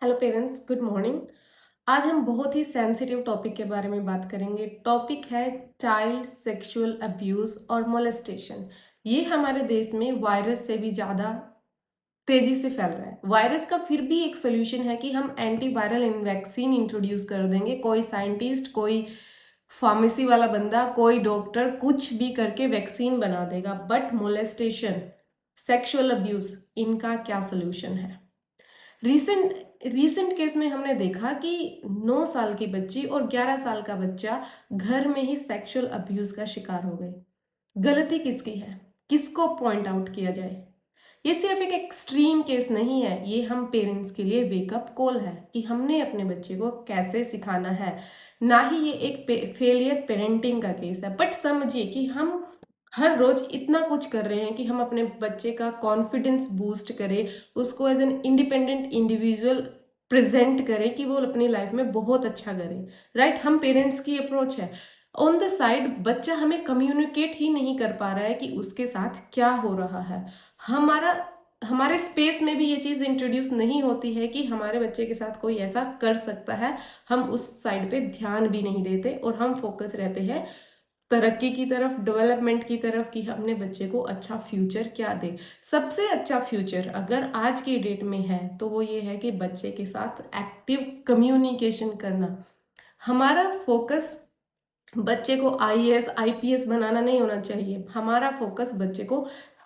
Hello parents, good morning. आज हम बहुत ही सेंसिटिव टॉपिक के बारे में बात करेंगे। टॉपिक है चाइल्ड सेक्सुअल अब्यूज और मोलेस्टेशन। ये हमारे देश में वायरस से भी ज़्यादा तेजी से फैल रहा है। वायरस का फिर भी एक सोल्यूशन है कि हम एंटीवायरल वैक्सीन इंट्रोड्यूस कर देंगे। कोई साइंटिस्ट, कोई फार्मेसी वाला बंदा, कोई डॉक्टर कुछ भी करके वैक्सीन बना देगा। बट मोलेस्टेशन, सेक्सुअल अब्यूज, इनका क्या सोल्यूशन है? रीसेंट रीसेंट केस में हमने देखा कि 9 साल की बच्ची और 11 साल का बच्चा घर में ही सेक्सुअल अब्यूज का शिकार हो गए। गलती किसकी है? किसको पॉइंट आउट किया जाए? ये सिर्फ एक एक्सट्रीम केस नहीं है, ये हम पेरेंट्स के लिए वेकअप कॉल है कि हमने अपने बच्चे को कैसे सिखाना है। ना ही ये एक फेलियर पेरेंटिंग का केस है, बट समझिए कि हम हर रोज इतना कुछ कर रहे हैं कि हम अपने बच्चे का कॉन्फिडेंस बूस्ट करें, उसको as an independent individual present करें कि वो अपनी लाइफ में बहुत अच्छा करे। राइट, हम पेरेंट्स की अप्रोच है। ऑन द साइड बच्चा हमें कम्युनिकेट ही नहीं कर पा रहा है कि उसके साथ क्या हो रहा है। हमारा हमारे स्पेस में भी ये चीज़ इंट्रोड्यूस नहीं होती है कि हमारे बच्चे के साथ कोई ऐसा कर सकता है। हम उस साइड पे ध्यान भी नहीं देते और हम फोकस रहते हैं तरक्की की तरफ, डेवलपमेंट की तरफ कि अपने बच्चे को अच्छा फ्यूचर क्या दे। सबसे अच्छा फ्यूचर अगर आज की डेट में है तो वो ये है कि बच्चे के साथ एक्टिव कम्युनिकेशन करना। हमारा फोकस बच्चे को आईएएस आईपीएस बनाना नहीं होना चाहिए। हमारा फोकस बच्चे को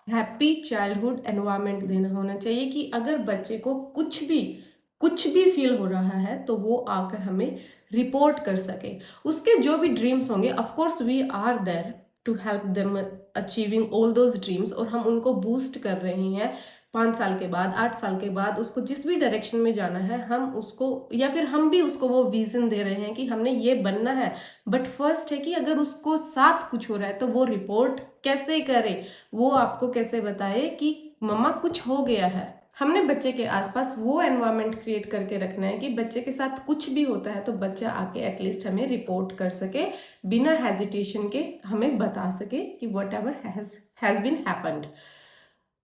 हैप्पी चाइल्डहुड एनवायरनमेंट देना होना चाहिए कि अगर बच्चे को कुछ भी फील हो रहा है तो वो आकर हमें रिपोर्ट कर सके। उसके जो भी ड्रीम्स होंगे, of course we are there to help them achieving all those dreams, और हम उनको बूस्ट कर रहे हैं। 5 साल के बाद, 8 साल के बाद उसको जिस भी डायरेक्शन में जाना है हम उसको, या फिर हम भी उसको वो विजन दे रहे हैं कि हमने ये बनना है। बट फर्स्ट है कि अगर उसको साथ कुछ हो रहा है तो वो रिपोर्ट कैसे करे, वो आपको कैसे बताए कि मम्मा कुछ हो गया है। हमने बच्चे के आसपास वो एनवायरनमेंट क्रिएट करके रखना है कि बच्चे के साथ कुछ भी होता है तो बच्चा आके एटलीस्ट हमें रिपोर्ट कर सके, बिना हेजिटेशन के हमें बता सके कि whatever has been happened.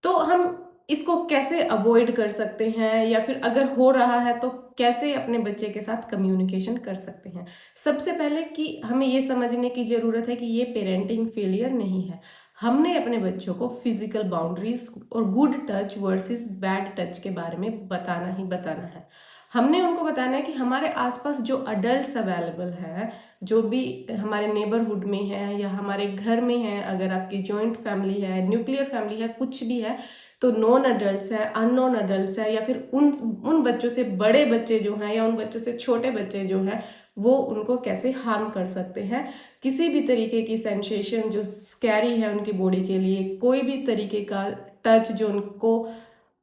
तो हम इसको कैसे अवॉइड कर सकते हैं, या फिर अगर हो रहा है तो कैसे अपने बच्चे के साथ कम्युनिकेशन कर सकते हैं? सबसे पहले कि हमें ये समझने की ज़रूरत है कि ये पेरेंटिंग फेलियर नहीं है। हमने अपने बच्चों को फिजिकल बाउंड्रीज और good touch versus bad touch के बारे में बताना ही बताना है। हमने उनको बताना है कि हमारे आसपास जो अडल्ट्स अवेलेबल है, जो भी हमारे नेबरहुड में है या हमारे घर में है, अगर आपकी जॉइंट फैमिली है, न्यूक्लियर फैमिली है, कुछ भी है, तो नॉन अडल्ट्स है, अननोन अडल्ट्स है, या फिर उन बच्चों से बड़े बच्चे जो हैं या उन बच्चों से छोटे बच्चे जो हैं, वो उनको कैसे हार्म कर सकते हैं। किसी भी तरीके की सेंसेशन जो स्कैरी है उनकी बॉडी के लिए, कोई भी तरीके का टच जो उनको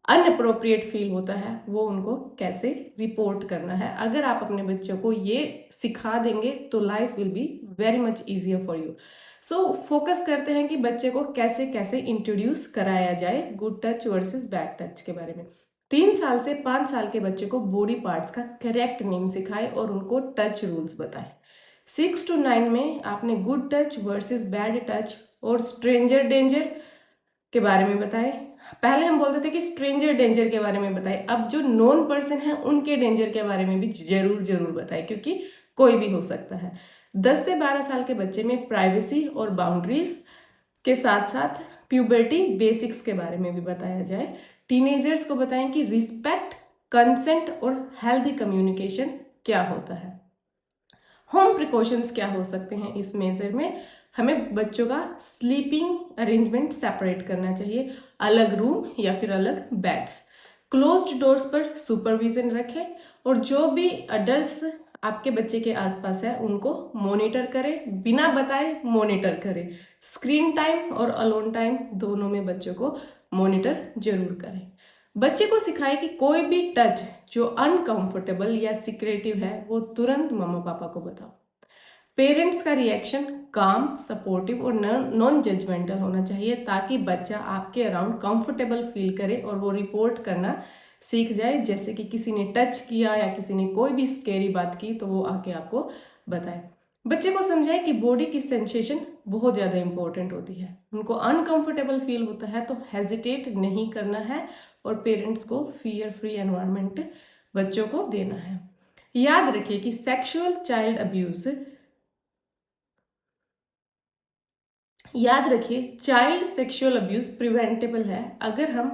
अनअप्रोप्रिएट फील होता है, वो उनको कैसे रिपोर्ट करना है। अगर आप अपने बच्चों को ये सिखा देंगे तो life will be very much easier for you. So focus करते हैं कि बच्चे को कैसे कैसे इंट्रोड्यूस कराया जाए good touch versus bad touch के बारे में। 3 साल से 5 साल के बच्चे को बॉडी पार्ट्स का करेक्ट नेम सिखाए और उनको टच रूल्स बताए। 6 to 9 में आपने good touch versus bad touch और स्ट्रेंजर डेंजर के बारे में बताए। पहले हम बोलते थे कि स्ट्रेंजर डेंजर के बारे में बताए, अब जो नॉन पर्सन है उनके डेंजर के बारे में भी जरूर जरूर बताए, क्योंकि कोई भी हो सकता है। 10 से 12 साल के बच्चे में प्राइवेसी और बाउंड्रीज के साथ साथ प्यूबर्टी बेसिक्स के बारे में भी बताया जाए। टीनेजर्स को बताएं कि रिस्पेक्ट, कंसेंट और हेल्दी कम्युनिकेशन क्या होता है। होम प्रिकॉशंस क्या हो सकते हैं इस मेजर में? हमें बच्चों का स्लीपिंग अरेंजमेंट सेपरेट करना चाहिए, अलग रूम या फिर अलग बेड्स। क्लोज्ड डोर्स पर सुपरविजन रखें, और जो भी अडल्ट्स आपके बच्चे के आसपास है उनको मॉनिटर करें, बिना बताए मॉनिटर करें। स्क्रीन टाइम और अलोन टाइम दोनों में बच्चों को मॉनिटर जरूर करें। बच्चे को सिखाए कि कोई भी टच जो अनकंफर्टेबल या सिक्रेटिव है वो तुरंत मम्मा पापा को बताओ। पेरेंट्स का रिएक्शन काम, सपोर्टिव और नॉन जजमेंटल होना चाहिए, ताकि बच्चा आपके अराउंड कंफर्टेबल फील करे और वो रिपोर्ट करना सीख जाए। जैसे कि किसी ने टच किया या किसी ने कोई भी स्केरी बात की तो वो आके आपको बताए। बच्चे को समझाए कि बॉडी की सेंसेशन बहुत ज़्यादा इंपॉर्टेंट होती है। उनको अनकंफर्टेबल फील होता है तो हेजिटेट नहीं करना है, और पेरेंट्स को फियर फ्री एनवायरनमेंट बच्चों को देना है। याद रखिए कि सेक्सुअल चाइल्ड अब्यूज याद रखिए चाइल्ड सेक्सुअल अब्यूज प्रिवेंटेबल है अगर हम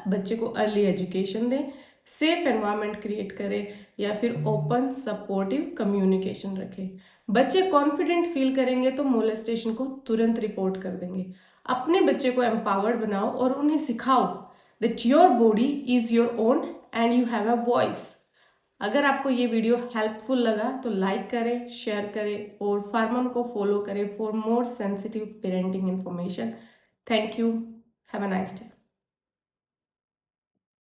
बच्चे को अर्ली एजुकेशन दें, सेफ एनवायरनमेंट क्रिएट करें या फिर ओपन सपोर्टिव कम्युनिकेशन रखें। बच्चे कॉन्फिडेंट फील करेंगे तो मोलेस्टेशन को तुरंत रिपोर्ट कर देंगे। अपने बच्चे को एम्पावर्ड बनाओ और उन्हें सिखाओ that your body is your own and you have a voice. अगर आपको ये वीडियो हेल्पफुल लगा तो लाइक करें, शेयर करें और फार्मम को फॉलो करें for more sensitive parenting information. Thank you. Have a nice day.